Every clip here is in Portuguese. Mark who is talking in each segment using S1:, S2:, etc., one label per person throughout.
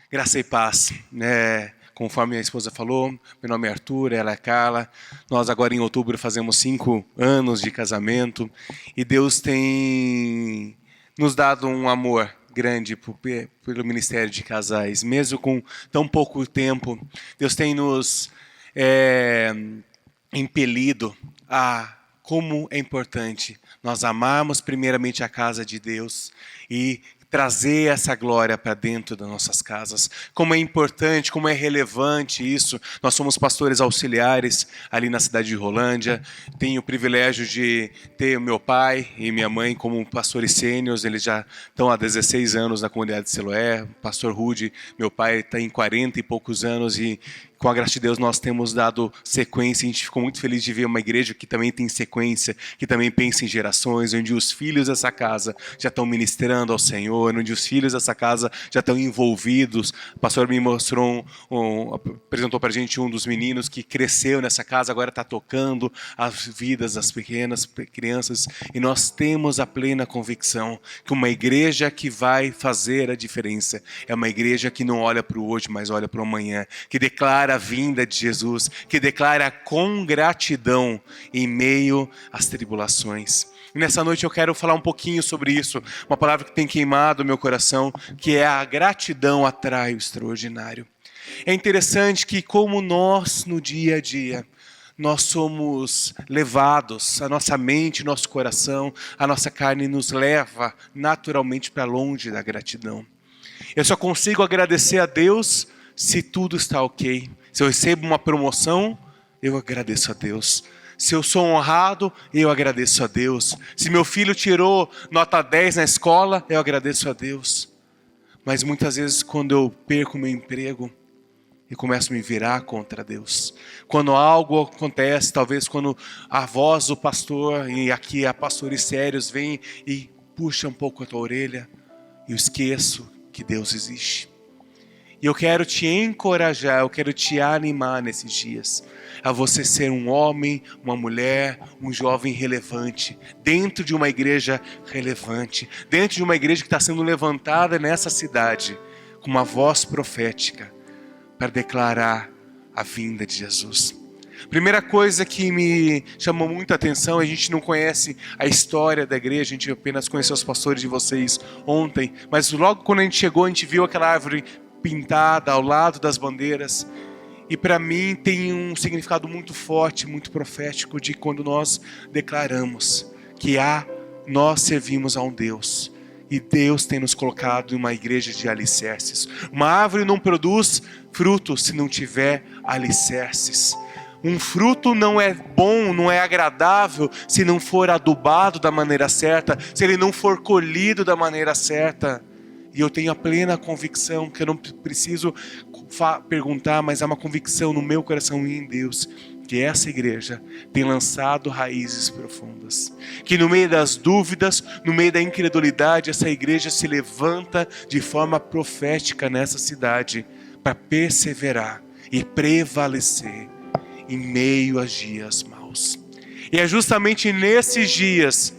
S1: Graça e paz, né? Conforme minha esposa falou, meu nome é Arthur, ela é Carla. Nós agora em outubro fazemos 5 anos de casamento e Deus tem nos dado um amor grande pelo Ministério de Casais. Mesmo com tão pouco tempo, Deus tem nos impelido a como é importante nós amarmos primeiramente a casa de Deus e trazer essa glória para dentro das nossas casas. Como é importante, como é relevante isso. Nós somos pastores auxiliares ali na cidade de Rolândia. Tenho o privilégio de ter o meu pai e minha mãe como pastores sêniores. Eles já estão há 16 anos na comunidade de Siloé. O pastor Rude, meu pai, está em 40 e poucos anos e com a graça de Deus nós temos dado sequência. A gente ficou muito feliz de ver uma igreja que também tem sequência, que também pensa em gerações, onde os filhos dessa casa já estão ministrando ao Senhor, onde os filhos dessa casa já estão envolvidos. O pastor me mostrou, apresentou para a gente um dos meninos que cresceu nessa casa, agora está tocando as vidas das pequenas crianças. E nós temos a plena convicção que uma igreja que vai fazer a diferença é uma igreja que não olha para o hoje, mas olha para o amanhã, que declara a vinda de Jesus, que declara com gratidão em meio às tribulações. E nessa noite eu quero falar um pouquinho sobre isso, uma palavra que tem queimado o meu coração, que é a gratidão atrai o extraordinário. É interessante que como nós no dia a dia, nós somos levados, a nossa mente, nosso coração, a nossa carne nos leva naturalmente para longe da gratidão. Eu só consigo agradecer a Deus se tudo está ok. Se eu recebo uma promoção, eu agradeço a Deus. Se eu sou honrado, eu agradeço a Deus. Se meu filho tirou nota 10 na escola, eu agradeço a Deus. Mas muitas vezes quando eu perco meu emprego, eu começo a me virar contra Deus. Quando algo acontece, talvez quando a voz do pastor, e aqui há pastores sérios, vem e puxa um pouco a tua orelha, eu esqueço que Deus existe. E eu quero te encorajar, eu quero te animar nesses dias, a você ser um homem, uma mulher, um jovem relevante, dentro de uma igreja relevante, dentro de uma igreja que está sendo levantada nessa cidade, com uma voz profética, para declarar a vinda de Jesus. Primeira coisa que me chamou muita atenção, a gente não conhece a história da igreja, a gente apenas conheceu os pastores de vocês ontem, mas logo quando a gente chegou, a gente viu aquela árvore pintada ao lado das bandeiras, e para mim tem um significado muito forte, muito profético, de quando nós declaramos que nós servimos a um Deus, e Deus tem nos colocado em uma igreja de alicerces. Uma árvore não produz fruto se não tiver alicerces. Um fruto não é bom, não é agradável se não for adubado da maneira certa, se ele não for colhido da maneira certa. E eu tenho a plena convicção, que eu não preciso perguntar, mas há uma convicção no meu coração e em Deus, que essa igreja tem lançado raízes profundas. Que no meio das dúvidas, no meio da incredulidade, essa igreja se levanta de forma profética nessa cidade, para perseverar e prevalecer em meio a dias maus. E é justamente nesses dias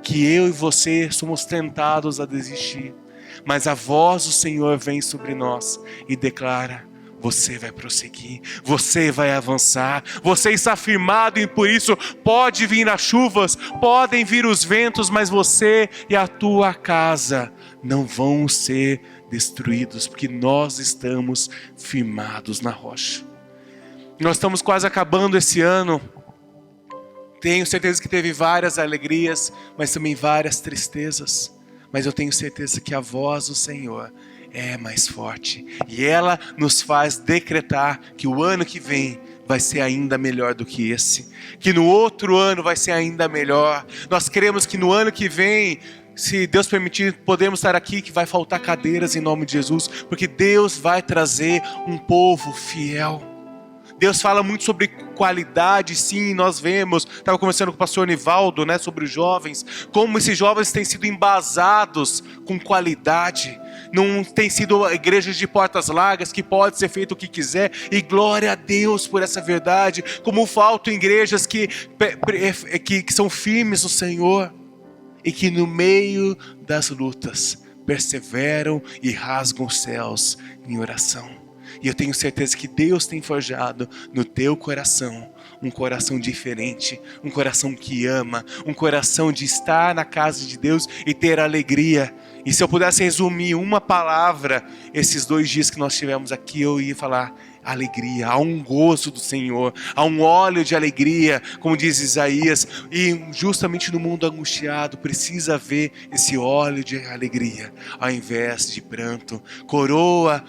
S1: que eu e você somos tentados a desistir. Mas a voz do Senhor vem sobre nós e declara: você vai prosseguir, você vai avançar, você está firmado e por isso pode vir as chuvas, podem vir os ventos, mas você e a tua casa não vão ser destruídos, porque nós estamos firmados na rocha. Nós estamos quase acabando esse ano. Tenho certeza que teve várias alegrias, mas também várias tristezas. Mas eu tenho certeza que a voz do Senhor é mais forte. E ela nos faz decretar que o ano que vem vai ser ainda melhor do que esse. Que no outro ano vai ser ainda melhor. Nós queremos que no ano que vem, se Deus permitir, podemos estar aqui, que vai faltar cadeiras em nome de Jesus. Porque Deus vai trazer um povo fiel. Deus fala muito sobre qualidade, sim, nós vemos, estava conversando com o pastor Nivaldo, né, sobre os jovens, como esses jovens têm sido embasados com qualidade, não tem sido igrejas de portas largas, que pode ser feito o que quiser, e glória a Deus por essa verdade, como faltam igrejas que são firmes no Senhor, e que no meio das lutas, perseveram e rasgam os céus em oração. E eu tenho certeza que Deus tem forjado no teu coração um coração diferente, um coração que ama, um coração de estar na casa de Deus e ter alegria. E se eu pudesse resumir uma palavra, esses 2 dias que nós tivemos aqui, eu ia falar alegria. Há um gozo do Senhor, há um óleo de alegria, como diz Isaías, e justamente no mundo angustiado precisa haver esse óleo de alegria, ao invés de pranto, coroa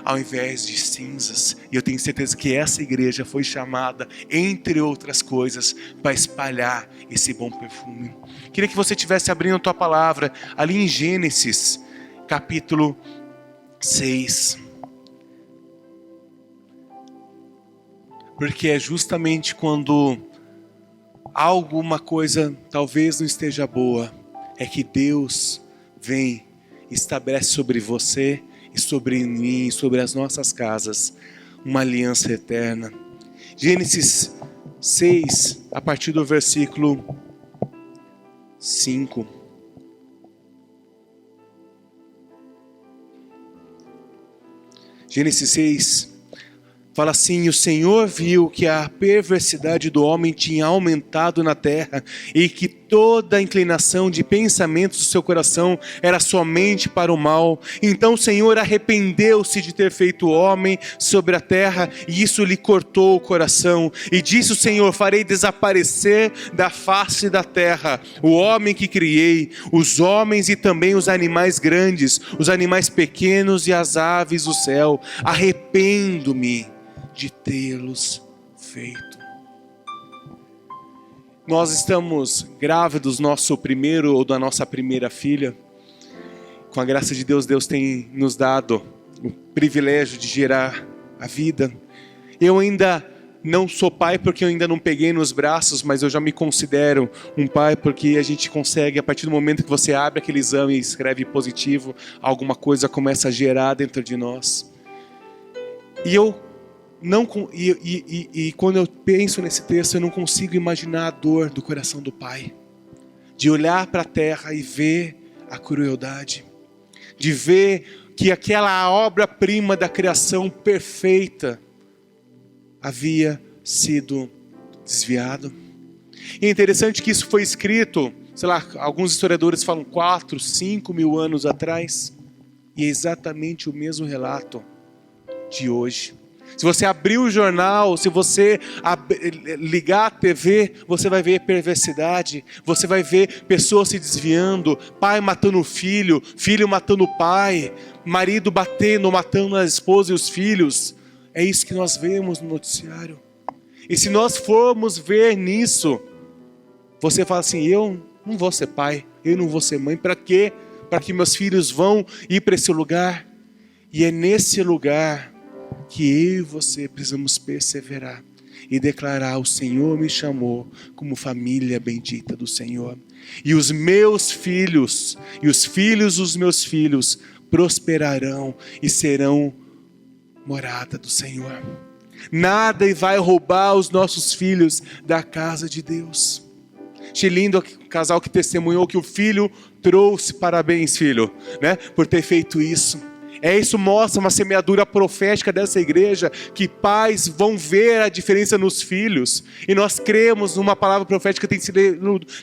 S1: ao invés de cinzas. E eu tenho certeza que essa igreja foi chamada, entre outras coisas, para espalhar esse bom perfume. Queria que você estivesse abrindo a tua palavra ali em Gênesis, capítulo 6. Porque é justamente quando alguma coisa talvez não esteja boa, é que Deus vem e estabelece sobre você e sobre mim, e sobre as nossas casas, uma aliança eterna. Gênesis 6, a partir do versículo 5. Gênesis 6 fala assim: o Senhor viu que a perversidade do homem tinha aumentado na terra e que toda a inclinação de pensamentos do seu coração era somente para o mal. Então o Senhor arrependeu-se de ter feito o homem sobre a terra e isso lhe cortou o coração. E disse o Senhor: farei desaparecer da face da terra o homem que criei, os homens e também os animais grandes, os animais pequenos e as aves do céu. Arrependo-me de tê-los feito. Nós estamos grávidos nosso primeiro ou da nossa primeira filha. Com a graça de Deus, Deus tem nos dado o privilégio de gerar a vida. Eu ainda não sou pai porque eu ainda não peguei nos braços, mas eu já me considero um pai porque a gente consegue, a partir do momento que você abre aquele exame e escreve positivo, alguma coisa começa a gerar dentro de nós. E quando eu penso nesse texto, eu não consigo imaginar a dor do coração do pai, de olhar para a terra e ver a crueldade, de ver que aquela obra-prima da criação perfeita havia sido desviado. E é interessante que isso foi escrito, sei lá, alguns historiadores falam 4, 5 mil anos atrás, e é exatamente o mesmo relato de hoje. Se você abrir o jornal, se você ligar a TV, você vai ver perversidade, você vai ver pessoas se desviando, pai matando o filho, filho matando o pai, marido batendo, matando a esposa e os filhos. É isso que nós vemos no noticiário. E se nós formos ver nisso, você fala assim: eu não vou ser pai, eu não vou ser mãe, para quê? Para que meus filhos vão ir para esse lugar. E é nesse lugar que eu e você precisamos perseverar e declarar: o Senhor me chamou como família bendita do Senhor. E os meus filhos e os filhos dos meus filhos prosperarão e serão morada do Senhor. Nada vai roubar os nossos filhos da casa de Deus. Achei lindo o casal que testemunhou que o filho trouxe, parabéns filho, né, por ter feito isso. Isso mostra uma semeadura profética dessa igreja, que pais vão ver a diferença nos filhos. E nós cremos numa palavra profética que tem sido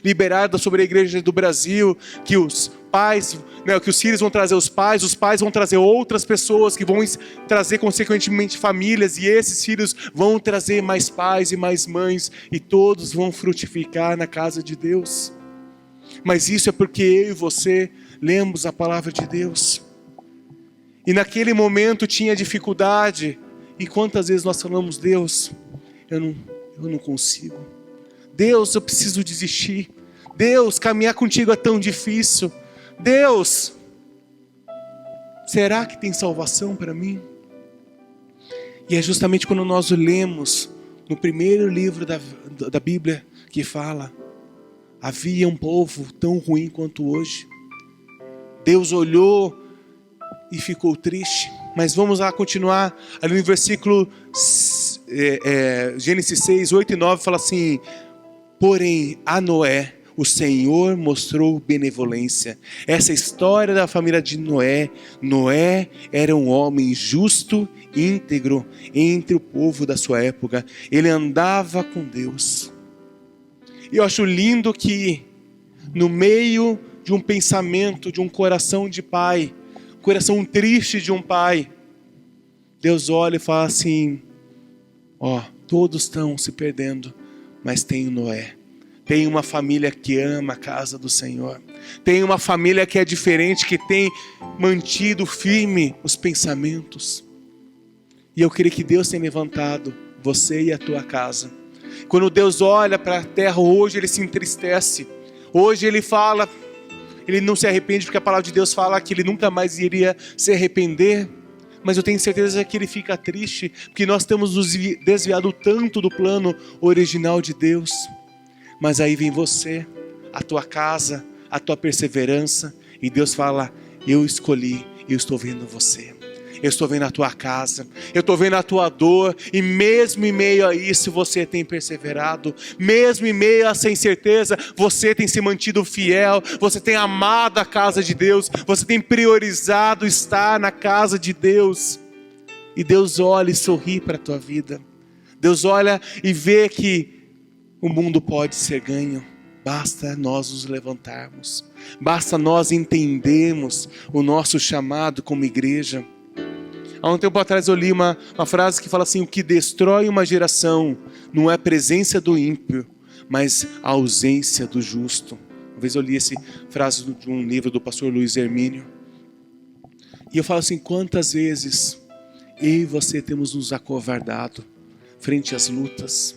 S1: liberada sobre a igreja do Brasil, que os pais, que os filhos vão trazer os pais vão trazer outras pessoas, que vão trazer consequentemente famílias, e esses filhos vão trazer mais pais e mais mães, e todos vão frutificar na casa de Deus. Mas isso é porque eu e você lemos a palavra de Deus. E naquele momento tinha dificuldade. E quantas vezes nós falamos: Deus, eu não consigo. Deus, eu preciso desistir. Deus, caminhar contigo é tão difícil. Deus, será que tem salvação para mim? E é justamente quando nós lemos no primeiro livro da Bíblia que fala: havia um povo tão ruim quanto hoje. Deus olhou e ficou triste. Mas vamos lá continuar ali no versículo Gênesis 6, 8 e 9 fala assim: porém a Noé o Senhor mostrou benevolência. Essa história da família de Noé. Noé era um homem justo, íntegro entre o povo da sua época. Ele andava com Deus. E eu acho lindo que no meio de um pensamento, de um coração de pai, coração triste de um pai, Deus olha e fala assim: todos estão se perdendo, mas tem o Noé. Tem uma família que ama a casa do Senhor. Tem uma família que é diferente, que tem mantido firme os pensamentos. E eu creio que Deus tem levantado você e a tua casa. Quando Deus olha para a terra hoje, Ele se entristece. Hoje Ele fala, Ele não se arrepende, porque a palavra de Deus fala que Ele nunca mais iria se arrepender. Mas eu tenho certeza que Ele fica triste, porque nós temos nos desviado tanto do plano original de Deus. Mas aí vem você, a tua casa, a tua perseverança, e Deus fala: eu escolhi, eu estou vendo você. Eu estou vendo a tua casa, eu estou vendo a tua dor, e mesmo em meio a isso você tem perseverado, mesmo em meio a essa incerteza, você tem se mantido fiel, você tem amado a casa de Deus, você tem priorizado estar na casa de Deus, e Deus olha e sorri para a tua vida. Deus olha e vê que o mundo pode ser ganho. Basta nós nos levantarmos, basta nós entendermos o nosso chamado como igreja. Há um tempo atrás eu li uma frase que fala assim: o que destrói uma geração não é a presença do ímpio, mas a ausência do justo. Uma vez eu li essa frase de um livro do pastor Luiz Hermínio, e eu falo assim: quantas vezes eu e você temos nos acovardado frente às lutas.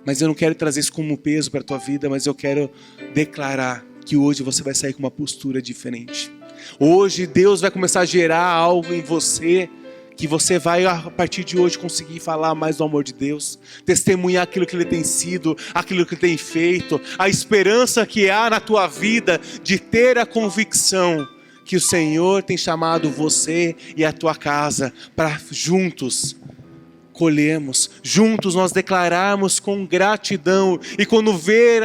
S1: Mas eu não quero trazer isso como peso para a tua vida, mas eu quero declarar que hoje você vai sair com uma postura diferente. Hoje Deus vai começar a gerar algo em você, que você vai a partir de hoje conseguir falar mais do amor de Deus, testemunhar aquilo que Ele tem sido, aquilo que Ele tem feito, a esperança que há na tua vida de ter a convicção que o Senhor tem chamado você e a tua casa para juntos colhemos, juntos nós declararmos com gratidão. E quando ver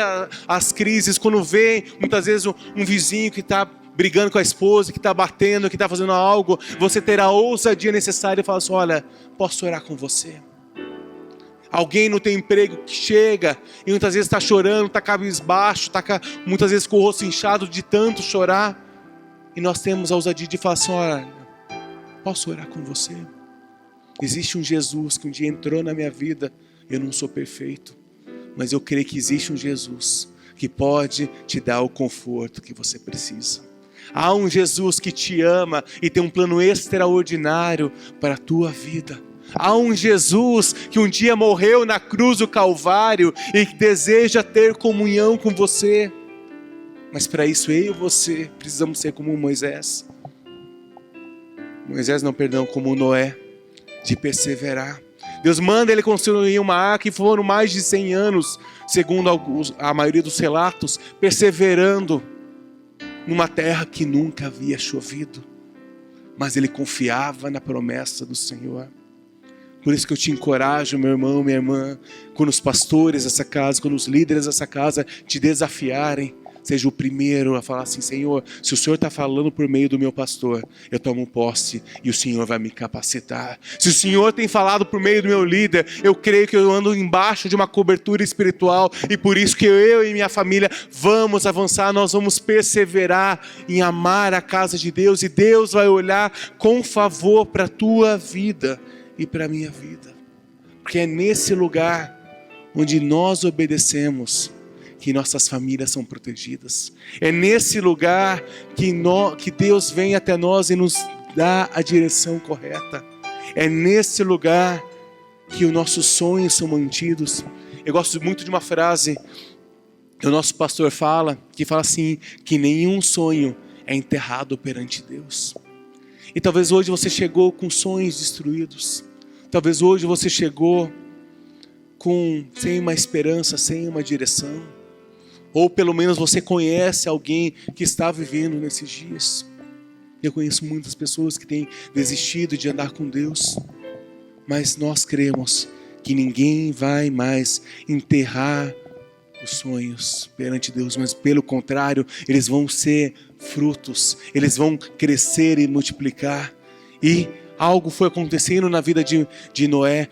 S1: as crises, quando vê muitas vezes um vizinho que está brigando com a esposa, que está batendo, que está fazendo algo, você terá a ousadia necessária e falar assim: olha, posso orar com você? Alguém no teu emprego que chega e muitas vezes está chorando, está cabisbaixo, está muitas vezes com o rosto inchado de tanto chorar, e nós temos a ousadia de falar assim: olha, posso orar com você? Existe um Jesus que um dia entrou na minha vida. Eu não sou perfeito, mas eu creio que existe um Jesus que pode te dar o conforto que você precisa. Há um Jesus que te ama e tem um plano extraordinário para a tua vida. Há um Jesus que um dia morreu na cruz do Calvário e que deseja ter comunhão com você. Mas para isso eu e você precisamos ser como Moisés. Como Noé, de perseverar. Deus manda ele construir uma arca e foram mais de 100 anos, segundo a maioria dos relatos, perseverando numa terra que nunca havia chovido. Mas ele confiava na promessa do Senhor. Por isso que eu te encorajo, meu irmão, minha irmã, quando os pastores dessa casa, quando os líderes dessa casa te desafiarem, seja o primeiro a falar assim: Senhor, se o Senhor está falando por meio do meu pastor, eu tomo posse e o Senhor vai me capacitar. Se o Senhor tem falado por meio do meu líder, eu creio que eu ando embaixo de uma cobertura espiritual, e por isso que eu e minha família vamos avançar, nós vamos perseverar em amar a casa de Deus, e Deus vai olhar com favor para a tua vida e para a minha vida. Porque é nesse lugar onde nós obedecemos que nossas famílias são protegidas. É nesse lugar que Deus vem até nós e nos dá a direção correta. É nesse lugar que os nossos sonhos são mantidos. Eu gosto muito de uma frase que o nosso pastor fala, que fala assim: que nenhum sonho é enterrado perante Deus. E talvez hoje você chegou com sonhos destruídos. Talvez hoje você chegou sem uma esperança, sem uma direção. Ou pelo menos você conhece alguém que está vivendo nesses dias. Eu conheço muitas pessoas que têm desistido de andar com Deus. Mas nós cremos que ninguém vai mais enterrar os sonhos perante Deus, mas pelo contrário, eles vão ser frutos, eles vão crescer e multiplicar. E algo foi acontecendo na vida de Noé,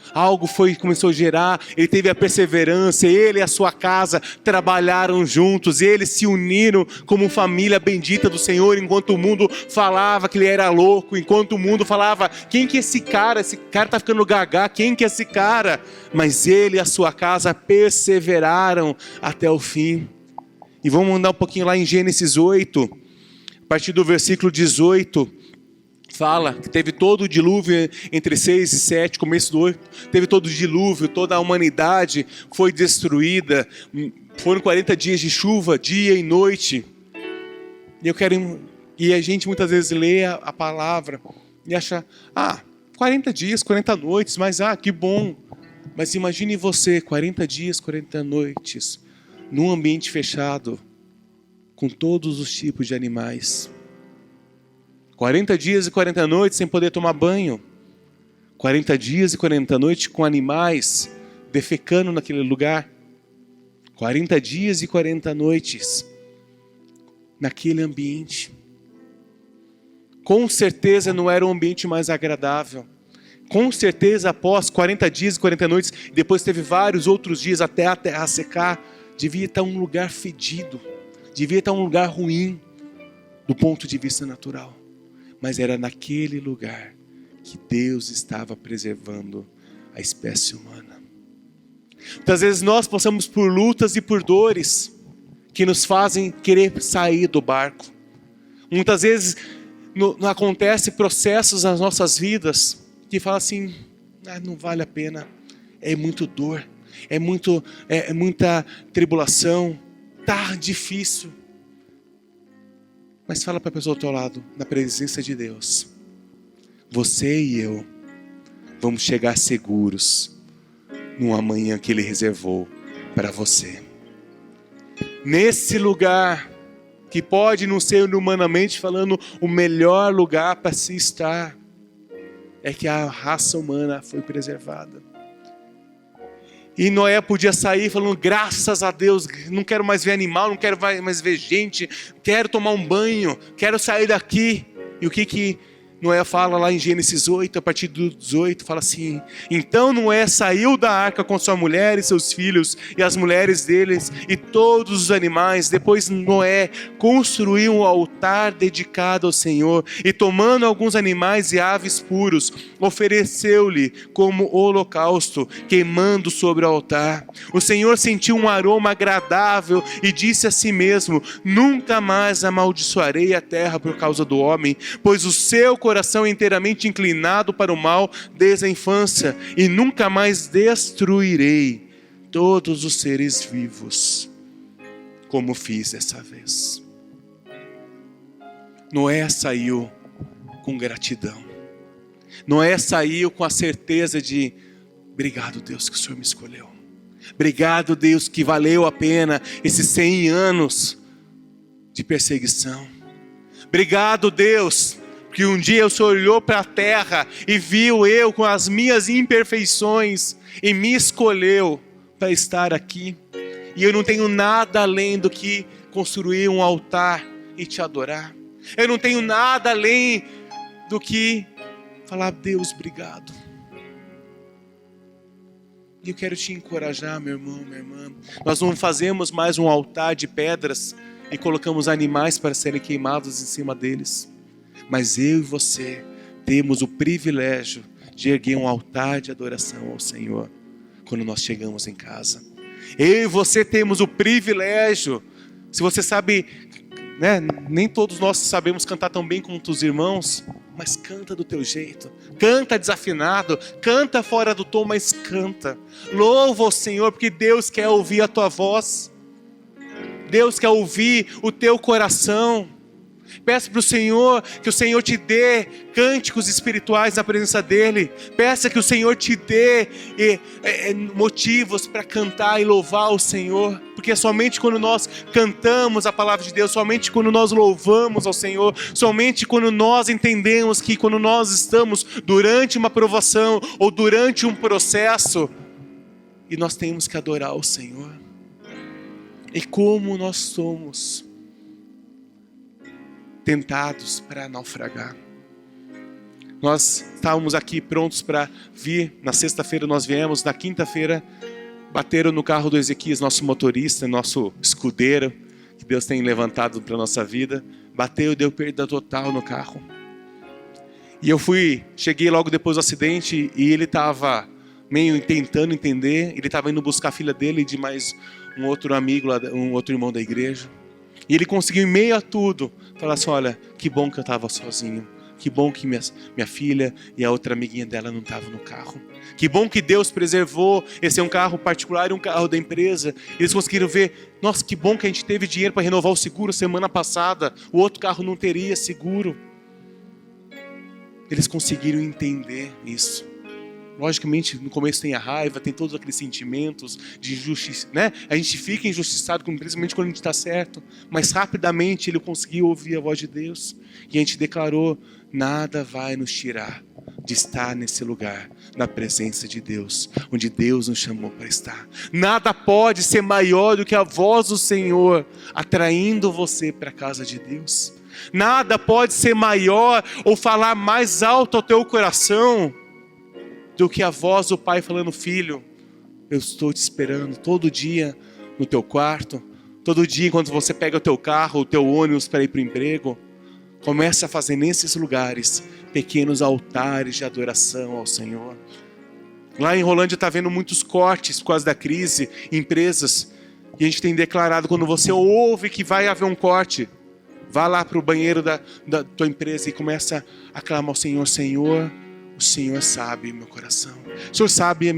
S1: começou a gerar, ele teve a perseverança, ele e a sua casa trabalharam juntos, eles se uniram como família bendita do Senhor, enquanto o mundo falava que ele era louco, enquanto o mundo falava, quem que é esse cara tá ficando gaga, quem que é esse cara? Mas ele e a sua casa perseveraram até o fim. E vamos andar um pouquinho lá em Gênesis 8, a partir do versículo 18, fala que teve todo o dilúvio entre 6 e 7, começo do 8, teve todo o dilúvio, toda a humanidade foi destruída, foram 40 dias de chuva, dia e noite. E a gente muitas vezes lê a palavra e acha, 40 dias, 40 noites, mas que bom. Mas imagine você, 40 dias, 40 noites, num ambiente fechado, com todos os tipos de animais. 40 dias e 40 noites sem poder tomar banho. 40 dias e 40 noites com animais defecando naquele lugar. 40 dias e 40 noites naquele ambiente. Com certeza não era um ambiente mais agradável. Com certeza após 40 dias e 40 noites, depois teve vários outros dias até a terra secar, devia estar um lugar fedido, devia estar um lugar ruim do ponto de vista natural. Mas era naquele lugar que Deus estava preservando a espécie humana. Muitas vezes nós passamos por lutas e por dores que nos fazem querer sair do barco. Muitas vezes acontecem processos nas nossas vidas que falam assim, não vale a pena, é muito dor, é muita tribulação, tá difícil. Mas fala para a pessoa ao teu lado, na presença de Deus, você e eu vamos chegar seguros no amanhã que Ele reservou para você. Nesse lugar que pode não ser humanamente falando o melhor lugar para se estar, é que a raça humana foi preservada. E Noé podia sair falando, graças a Deus, não quero mais ver animal, não quero mais ver gente, quero tomar um banho, quero sair daqui. E o que Noé fala lá em Gênesis 8, a partir do 18, fala assim, então Noé saiu da arca com sua mulher e seus filhos, e as mulheres deles, e todos os animais. Depois Noé construiu um altar dedicado ao Senhor, e tomando alguns animais e aves puros, ofereceu-lhe como holocausto, queimando sobre o altar. O Senhor sentiu um aroma agradável, e disse a si mesmo, nunca mais amaldiçoarei a terra por causa do homem, pois o seu coração inteiramente inclinado para o mal desde a infância, e nunca mais destruirei todos os seres vivos, como fiz dessa vez. Noé saiu com gratidão. Noé saiu com a certeza de, obrigado Deus que o Senhor me escolheu. Obrigado Deus que valeu a pena esses 100 anos de perseguição. Obrigado Deus que um dia o Senhor olhou para a terra e viu eu com as minhas imperfeições e me escolheu para estar aqui. E eu não tenho nada além do que construir um altar e te adorar. Eu não tenho nada além do que falar, Deus, obrigado. E eu quero te encorajar, meu irmão, minha irmã. Nós não fazemos mais um altar de pedras e colocamos animais para serem queimados em cima deles. Mas eu e você temos o privilégio de erguer um altar de adoração ao Senhor quando nós chegamos em casa. Eu e você temos o privilégio, se você sabe, né, nem todos nós sabemos cantar tão bem como os irmãos, mas canta do teu jeito, canta desafinado, canta fora do tom, mas canta. Louva o Senhor, porque Deus quer ouvir a tua voz, Deus quer ouvir o teu coração. Peça para o Senhor, que o Senhor te dê cânticos espirituais na presença dEle. Peça que o Senhor te dê motivos para cantar e louvar o Senhor. Porque é somente quando nós cantamos a palavra de Deus, somente quando nós louvamos ao Senhor, somente quando nós entendemos que quando nós estamos durante uma provação ou durante um processo, e nós temos que adorar o Senhor. E como nós somos tentados para naufragar. Nós estávamos aqui prontos para vir, na sexta-feira nós viemos, na quinta-feira bateram no carro do Ezequias, nosso motorista, nosso escudeiro, que Deus tem levantado para a nossa vida. Bateu e deu perda total no carro. E eu cheguei logo depois do acidente e ele estava meio tentando entender, ele estava indo buscar a filha dele e de mais um outro amigo, um outro irmão da igreja. E ele conseguiu, em meio a tudo, falar assim: olha, que bom que eu estava sozinho. Que bom que minha filha e a outra amiguinha dela não estavam no carro. Que bom que Deus preservou. Esse é um carro particular e um carro da empresa. Eles conseguiram ver, nossa, que bom que a gente teve dinheiro para renovar o seguro semana passada. O outro carro não teria seguro. Eles conseguiram entender isso. Logicamente, no começo tem a raiva, tem todos aqueles sentimentos de injustiça, né? A gente fica injustiçado, principalmente quando a gente está certo. Mas rapidamente ele conseguiu ouvir a voz de Deus. E a gente declarou: nada vai nos tirar de estar nesse lugar, na presença de Deus, onde Deus nos chamou para estar. Nada pode ser maior do que a voz do Senhor atraindo você para a casa de Deus. Nada pode ser maior ou falar mais alto ao teu coração do que a voz do Pai falando: filho, eu estou te esperando todo dia no teu quarto, todo dia quando você pega o teu carro, o teu ônibus para ir para o emprego. Comece a fazer nesses lugares pequenos altares de adoração ao Senhor. Lá em Rolândia está havendo muitos cortes por causa da crise, empresas. E a gente tem declarado, quando você ouve que vai haver um corte, vá lá para o banheiro da tua empresa e começa a clamar ao Senhor: Senhor, o Senhor sabe o meu coração. O Senhor sabe a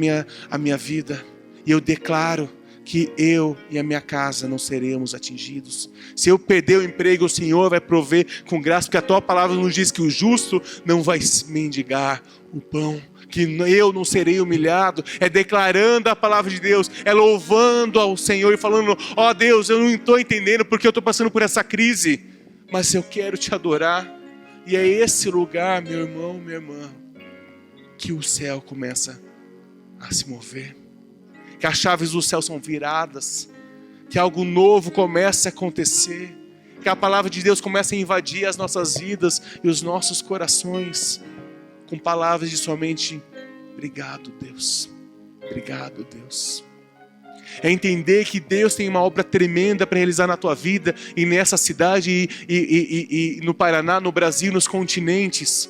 S1: minha vida. E eu declaro que eu e a minha casa não seremos atingidos. Se eu perder o emprego, o Senhor vai prover com graça, porque a tua palavra nos diz que o justo não vai mendigar o pão, que eu não serei humilhado. É declarando a palavra de Deus, é louvando ao Senhor e falando: ó Deus, eu não estou entendendo porque eu estou passando por essa crise, mas eu quero te adorar. E é esse lugar, meu irmão, minha irmã, que o céu começa a se mover, que as chaves do céu são viradas, que algo novo começa a acontecer, que a palavra de Deus começa a invadir as nossas vidas e os nossos corações, com palavras de somente: obrigado, Deus, obrigado, Deus. É entender que Deus tem uma obra tremenda para realizar na tua vida e nessa cidade e no Paraná, no Brasil, nos continentes.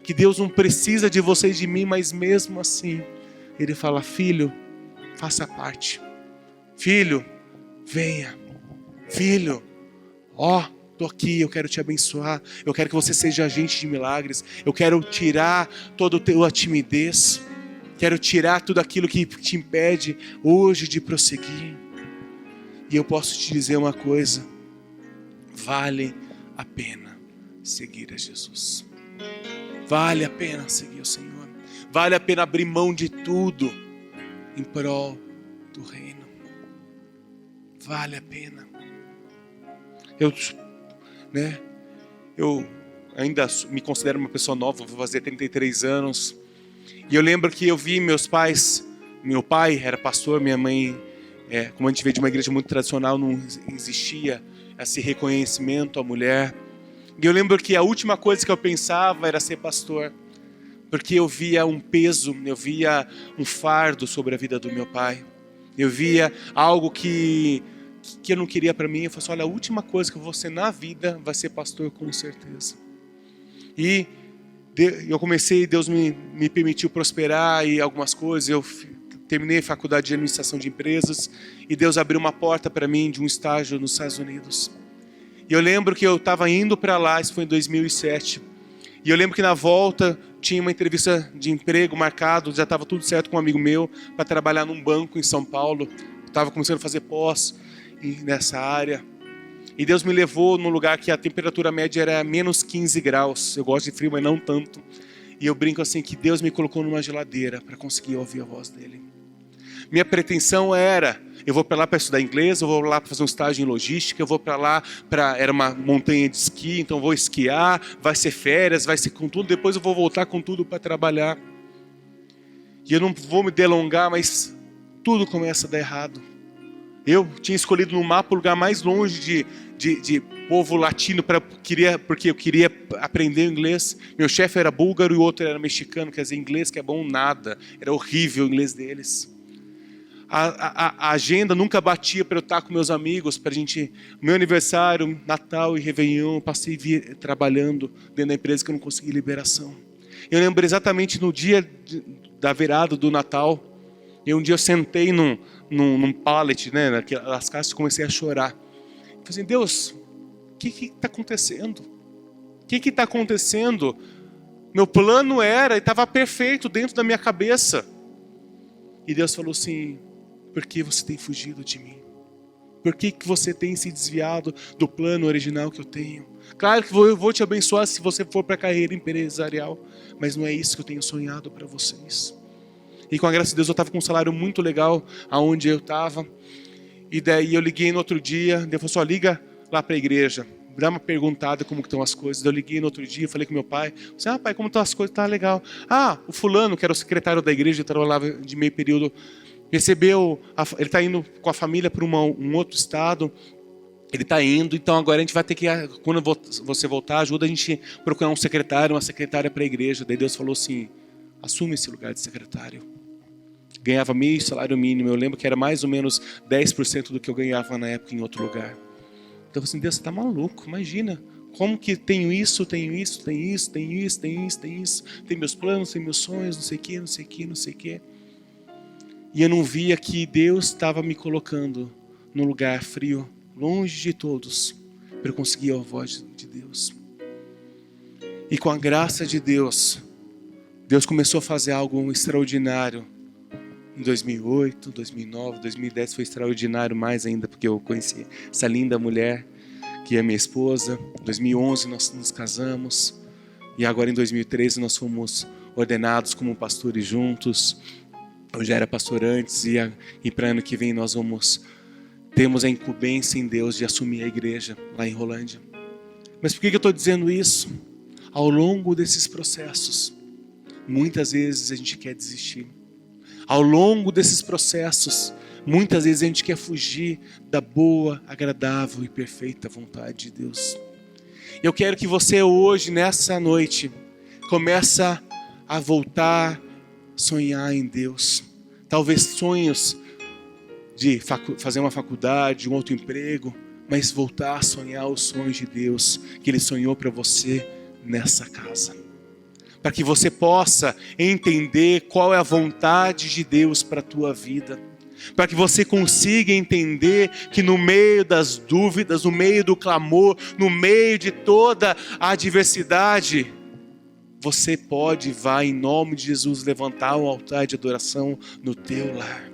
S1: Que Deus não precisa de você e de mim, mas mesmo assim Ele fala: filho, faça parte. Filho, venha. Filho, estou aqui, eu quero te abençoar. Eu quero que você seja agente de milagres. Eu quero tirar toda a tua timidez. Quero tirar tudo aquilo que te impede hoje de prosseguir. E eu posso te dizer uma coisa: vale a pena seguir a Jesus. Vale a pena seguir o Senhor. Vale a pena abrir mão de tudo em prol do reino. Vale a pena. Eu ainda me considero uma pessoa nova, vou fazer 33 anos. E eu lembro que eu vi meus pais, meu pai era pastor, minha mãe, como a gente veio de uma igreja muito tradicional, não existia esse reconhecimento à mulher. E eu lembro que a última coisa que eu pensava era ser pastor, porque eu via um peso, eu via um fardo sobre a vida do meu pai. Eu via algo que eu não queria para mim. Eu falei assim: olha, a última coisa que eu vou ser na vida vai ser pastor, com certeza. E eu comecei, Deus me permitiu prosperar e algumas coisas. Eu terminei a faculdade de administração de empresas e Deus abriu uma porta para mim de um estágio nos Estados Unidos. E eu lembro que eu estava indo para lá, isso foi em 2007. E eu lembro que na volta tinha uma entrevista de emprego marcado, já estava tudo certo com um amigo meu, para trabalhar num banco em São Paulo. Estava começando a fazer pós nessa área. E Deus me levou num lugar que a temperatura média era menos 15 graus. Eu gosto de frio, mas não tanto. E eu brinco assim, que Deus me colocou numa geladeira para conseguir ouvir a voz dele. Minha pretensão era: eu vou para lá para estudar inglês, eu vou lá para fazer um estágio em logística, eu vou para lá era uma montanha de esqui, então eu vou esquiar, vai ser férias, vai ser com tudo, depois eu vou voltar com tudo para trabalhar. E eu não vou me delongar, mas tudo começa a dar errado. Eu tinha escolhido no mapa o lugar mais longe de povo latino, porque eu queria aprender inglês. Meu chefe era búlgaro e o outro era mexicano, quer dizer, inglês que é bom nada. Era horrível o inglês deles. A agenda nunca batia para eu estar com meus amigos, para a gente... Meu aniversário, Natal e Réveillon, eu passei trabalhando dentro da empresa que eu não consegui liberação. Eu lembro exatamente no dia da virada do Natal, e um dia eu sentei num pallet, né, naquelas caixas, e comecei a chorar. Eu falei assim, Deus, o que está acontecendo? O que está acontecendo? Meu plano estava perfeito dentro da minha cabeça. E Deus falou assim, por que você tem fugido de mim? Por que você tem se desviado do plano original que eu tenho? Claro que eu vou te abençoar se você for para a carreira empresarial, mas não é isso que eu tenho sonhado para vocês. E com a graça de Deus eu estava com um salário muito legal aonde eu estava. E daí eu liguei no outro dia, Deus falou, só liga lá para a igreja, dá uma perguntada como que estão as coisas. Eu liguei no outro dia, falei com meu pai, disse, pai, como estão as coisas? Tá legal. O fulano, que era o secretário da igreja, trabalhava de meio período, recebeu, ele está indo com a família para um outro estado, ele está indo, então agora a gente vai ter que, quando você voltar, ajuda a gente a procurar um secretário, uma secretária para a igreja. Daí Deus falou assim, assume esse lugar de secretário. Ganhava meio salário mínimo, eu lembro que era mais ou menos 10% do que eu ganhava na época em outro lugar. Então eu falei assim, Deus, você está maluco, imagina, como que tenho isso, tem meus planos, tem meus sonhos, não sei o que. E eu não via que Deus estava me colocando num lugar frio, longe de todos, para eu conseguir a voz de Deus. E com a graça de Deus, Deus começou a fazer algo extraordinário. Em 2008, 2009, 2010 foi extraordinário mais ainda, porque eu conheci essa linda mulher, que é minha esposa. Em 2011 nós nos casamos, e agora em 2013 nós fomos ordenados como pastores juntos. Eu já era pastor antes, e para ano que vem nós temos a incumbência em Deus de assumir a igreja lá em Rolândia. Mas por que eu estou dizendo isso? Ao longo desses processos, muitas vezes a gente quer desistir. Ao longo desses processos, muitas vezes a gente quer fugir da boa, agradável e perfeita vontade de Deus. Eu quero que você hoje, nessa noite, comece a voltar a sonhar em Deus. Talvez sonhos de fazer uma faculdade, um outro emprego, mas voltar a sonhar os sonhos de Deus que Ele sonhou para você nessa casa. Para que você possa entender qual é a vontade de Deus para a tua vida. Para que você consiga entender que no meio das dúvidas, no meio do clamor, no meio de toda a adversidade, você vai em nome de Jesus levantar um altar de adoração no teu lar.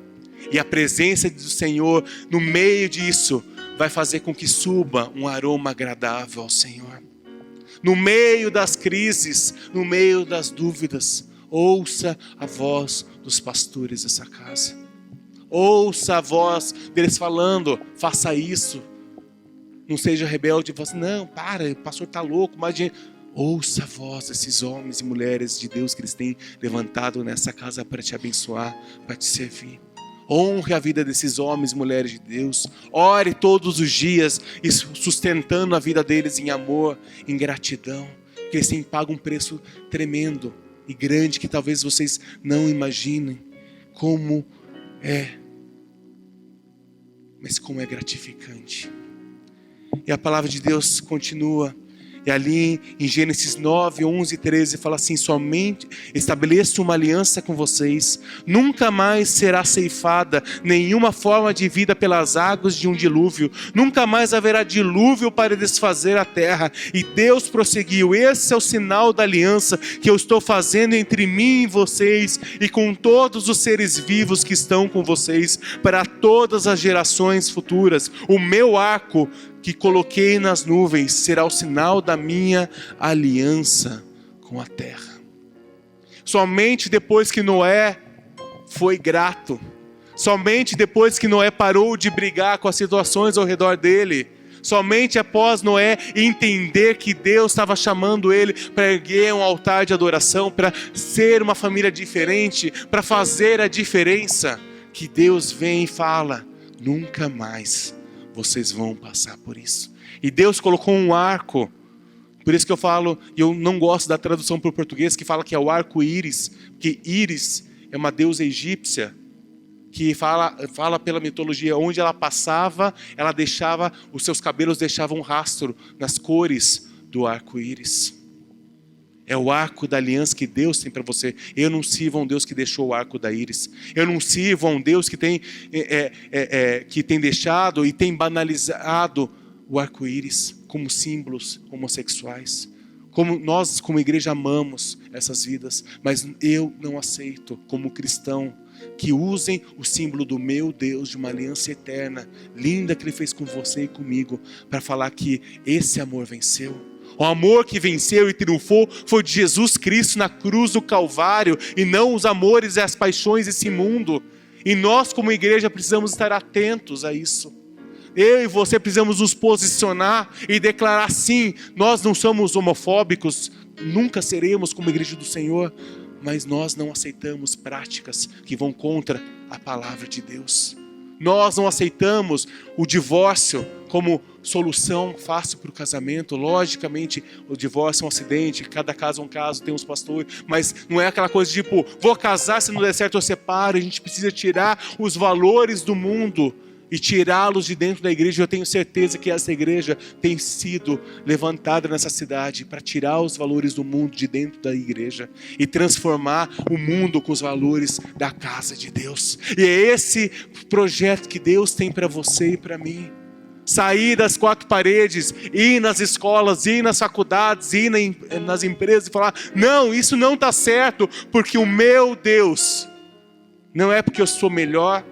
S1: E a presença do Senhor no meio disso vai fazer com que suba um aroma agradável ao Senhor. No meio das crises, no meio das dúvidas, ouça a voz dos pastores dessa casa. Ouça a voz deles falando, faça isso. Não seja rebelde e fale assim, não, para, o pastor está louco. Mas ouça a voz desses homens e mulheres de Deus que eles têm levantado nessa casa para te abençoar, para te servir. Honre a vida desses homens e mulheres de Deus. Ore todos os dias, sustentando a vida deles em amor, em gratidão. Porque eles têm pago um preço tremendo e grande que talvez vocês não imaginem como é. Mas como é gratificante. E a palavra de Deus continua. E ali em Gênesis 9, 11 e 13 fala assim, somente estabeleço uma aliança com vocês, nunca mais será ceifada nenhuma forma de vida pelas águas de um dilúvio, nunca mais haverá dilúvio para desfazer a terra. E Deus prosseguiu, esse é o sinal da aliança que eu estou fazendo entre mim e vocês e com todos os seres vivos que estão com vocês para todas as gerações futuras. O meu arco que coloquei nas nuvens será o sinal da minha aliança com a terra. Somente depois que Noé foi grato, somente depois que Noé parou de brigar com as situações ao redor dele, somente após Noé entender que Deus estava chamando ele para erguer um altar de adoração, para ser uma família diferente, para fazer a diferença, que Deus vem e fala, nunca mais vocês vão passar por isso. E Deus colocou um arco. Por isso que eu falo, e eu não gosto da tradução para o português, que fala que é o arco-íris, que Íris é uma deusa egípcia, que fala pela mitologia, onde ela passava, ela deixava, os seus cabelos deixavam um rastro nas cores do arco-íris. É o arco da aliança que Deus tem para você. Eu não sirvo a um Deus que deixou o arco da íris. Eu não sirvo a um Deus que tem deixado e tem banalizado o arco-íris como símbolos homossexuais. Como nós, como igreja, amamos essas vidas, mas eu não aceito, como cristão, que usem o símbolo do meu Deus, de uma aliança eterna, linda que Ele fez com você e comigo, para falar que esse amor venceu. O amor que venceu e triunfou foi de Jesus Cristo na cruz do Calvário, e não os amores e as paixões desse mundo. E nós, como igreja, precisamos estar atentos a isso. Eu e você precisamos nos posicionar e declarar: sim, nós não somos homofóbicos, nunca seremos como igreja do Senhor, mas nós não aceitamos práticas que vão contra a palavra de Deus. Nós não aceitamos o divórcio como solução fácil para o casamento. Logicamente, o divórcio é um acidente, cada caso é um caso, tem uns pastores, mas não é aquela coisa de tipo, vou casar, se não der certo eu separo. A gente precisa tirar os valores do mundo e tirá-los de dentro da igreja. Eu tenho certeza que essa igreja tem sido levantada nessa cidade para tirar os valores do mundo de dentro da igreja e transformar o mundo com os valores da casa de Deus. E é esse projeto que Deus tem para você e para mim. Sair das quatro paredes, ir nas escolas, ir nas faculdades, ir nas empresas e falar: não, isso não está certo, porque o meu Deus, não é porque eu sou melhor,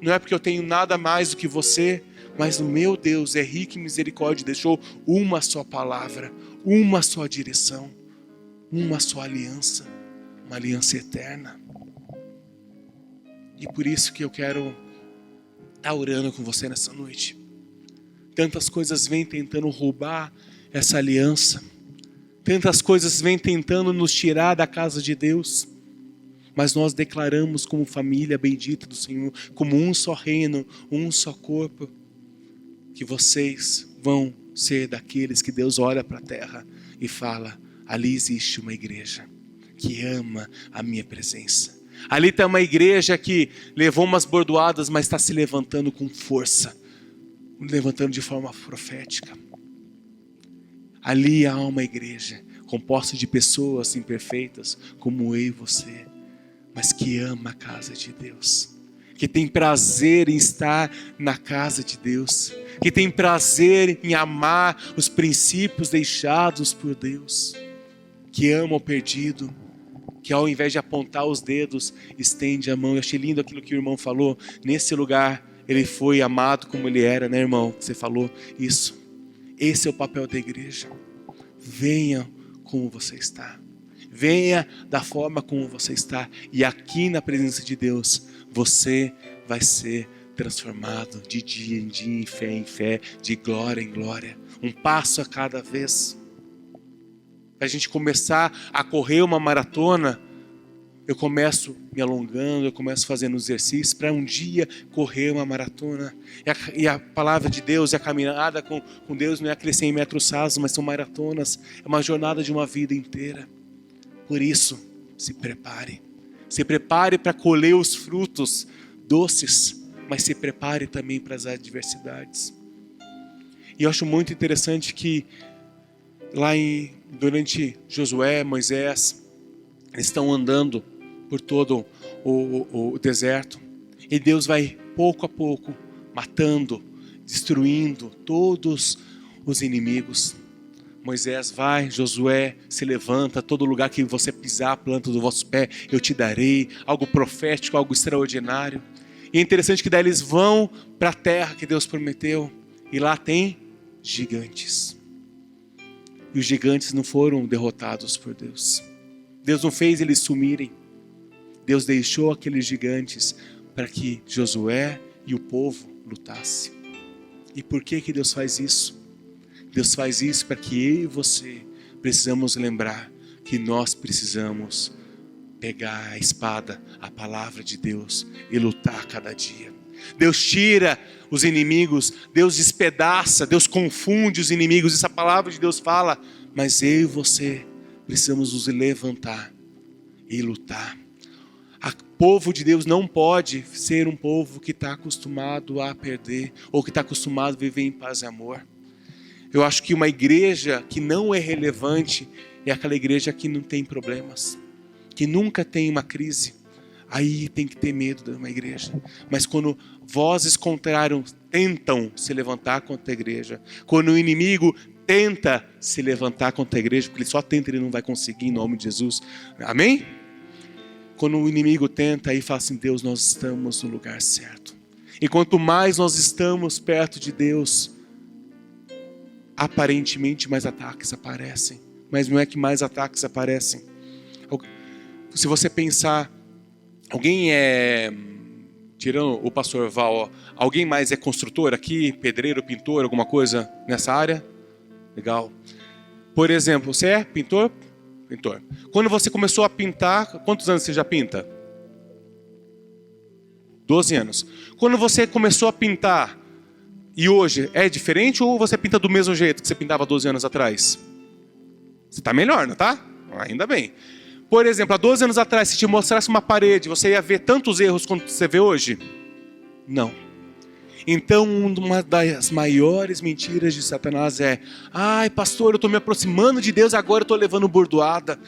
S1: não é porque eu tenho nada mais do que você, mas o meu Deus é rico em misericórdia, deixou uma só palavra, uma só direção, uma só aliança, uma aliança eterna. E por isso que eu quero estar orando com você nessa noite. Tantas coisas vêm tentando roubar essa aliança, tantas coisas vêm tentando nos tirar da casa de Deus, mas nós declaramos como família bendita do Senhor, como um só reino, um só corpo, que vocês vão ser daqueles que Deus olha para a terra e fala: ali existe uma igreja que ama a minha presença. Ali está uma igreja que levou umas bordoadas, mas está se levantando com força, levantando de forma profética. Ali há uma igreja composta de pessoas imperfeitas, como eu e você, mas que ama a casa de Deus, que tem prazer em estar na casa de Deus, que tem prazer em amar os princípios deixados por Deus, que ama o perdido, que ao invés de apontar os dedos, estende a mão. Eu achei lindo aquilo que o irmão falou. Nesse lugar, ele foi amado como ele era, né, irmão? Você falou isso. Esse é o papel da igreja. Venha como você está. Venha da forma como você está. E aqui na presença de Deus, você vai ser transformado de dia em dia, em fé, de glória em glória. Um passo a cada vez. Para a gente começar a correr uma maratona, eu começo me alongando, eu começo fazendo exercícios para um dia correr uma maratona. E a palavra de Deus e a caminhada com Deus não é aqueles 100 metros rasos, mas são maratonas. É uma jornada de uma vida inteira. Por isso, se prepare. Se prepare para colher os frutos doces, mas se prepare também para as adversidades. E eu acho muito interessante que durante Josué, Moisés, eles estão andando por todo o deserto. E Deus vai pouco a pouco matando, destruindo todos os inimigos. Moisés vai, Josué se levanta, todo lugar que você pisar a planta do vosso pé, eu te darei. Algo profético, algo extraordinário. E é interessante que daí eles vão para a terra que Deus prometeu. E lá tem gigantes. E os gigantes não foram derrotados por Deus. Deus não fez eles sumirem. Deus deixou aqueles gigantes para que Josué e o povo lutassem. E por que Deus faz isso? Deus faz isso para que eu e você precisamos lembrar que nós precisamos pegar a espada, a palavra de Deus e lutar cada dia. Deus tira os inimigos, Deus despedaça, Deus confunde os inimigos. Essa palavra de Deus fala, mas eu e você precisamos nos levantar e lutar. O povo de Deus não pode ser um povo que está acostumado a perder, ou que está acostumado a viver em paz e amor. Eu acho que uma igreja que não é relevante é aquela igreja que não tem problemas, que nunca tem uma crise. Aí tem que ter medo de uma igreja. Mas quando vozes contrárias tentam se levantar contra a igreja, quando o inimigo tenta se levantar contra a igreja, porque ele só tenta, ele não vai conseguir, em nome de Jesus. Amém? Quando o inimigo tenta, aí fala assim, Deus, nós estamos no lugar certo. E quanto mais nós estamos perto de Deus, aparentemente mais ataques aparecem. Mas não é que mais ataques aparecem. Se você pensar, alguém tirando o pastor Val, alguém mais é construtor aqui? Pedreiro, pintor, alguma coisa nessa área? Legal. Por exemplo, você é pintor? Pintor. Quando você começou a pintar, quantos anos você já pinta? 12 anos. Quando você começou a pintar, e hoje, é diferente ou você pinta do mesmo jeito que você pintava 12 anos atrás? Você está melhor, não está? Ainda bem. Por exemplo, há 12 anos atrás, se te mostrasse uma parede, você ia ver tantos erros quanto você vê hoje? Não. Então, uma das maiores mentiras de Satanás é: ai, pastor, eu estou me aproximando de Deus, agora eu estou levando burdoada.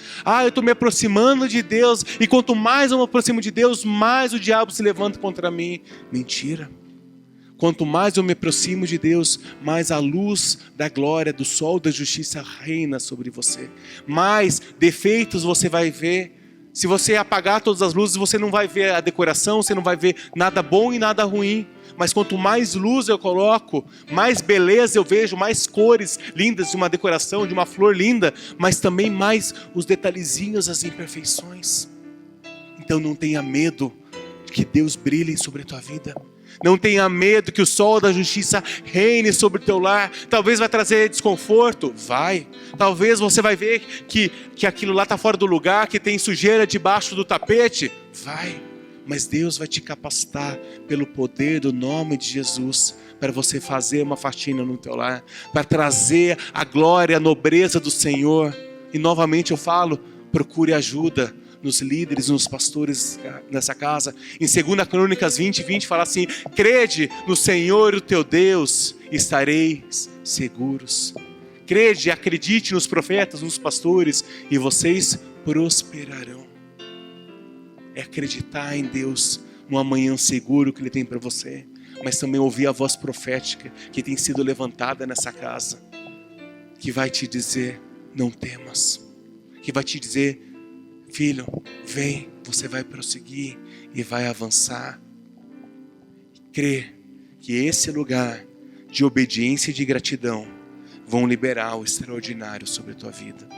S1: Eu estou me aproximando de Deus, e quanto mais eu me aproximo de Deus, mais o diabo se levanta contra mim. Mentira. Quanto mais eu me aproximo de Deus, mais a luz da glória, do sol da justiça reina sobre você. Mais defeitos você vai ver. Se você apagar todas as luzes, você não vai ver a decoração, você não vai ver nada bom e nada ruim. Mas quanto mais luz eu coloco, mais beleza eu vejo, mais cores lindas de uma decoração, de uma flor linda, mas também mais os detalhezinhos, as imperfeições. Então não tenha medo que Deus brilhe sobre a tua vida. Não tenha medo que o sol da justiça reine sobre o teu lar. Talvez vai trazer desconforto, vai. Talvez você vai ver que aquilo lá está fora do lugar, que tem sujeira debaixo do tapete, vai. Mas Deus vai te capacitar pelo poder do nome de Jesus para você fazer uma faxina no teu lar, para trazer a glória, a nobreza do Senhor. E novamente eu falo, procure ajuda nos líderes, nos pastores nessa casa. Em 2 Crônicas 20:20 fala assim: crede no Senhor o teu Deus, estareis seguros. Crede, acredite nos profetas, nos pastores, e vocês prosperarão. É acreditar em Deus, no amanhã seguro que Ele tem para você, mas também ouvir a voz profética que tem sido levantada nessa casa, que vai te dizer: não temas, que vai te dizer: filho, vem, você vai prosseguir e vai avançar. Crê que esse lugar de obediência e de gratidão vão liberar o extraordinário sobre a tua vida.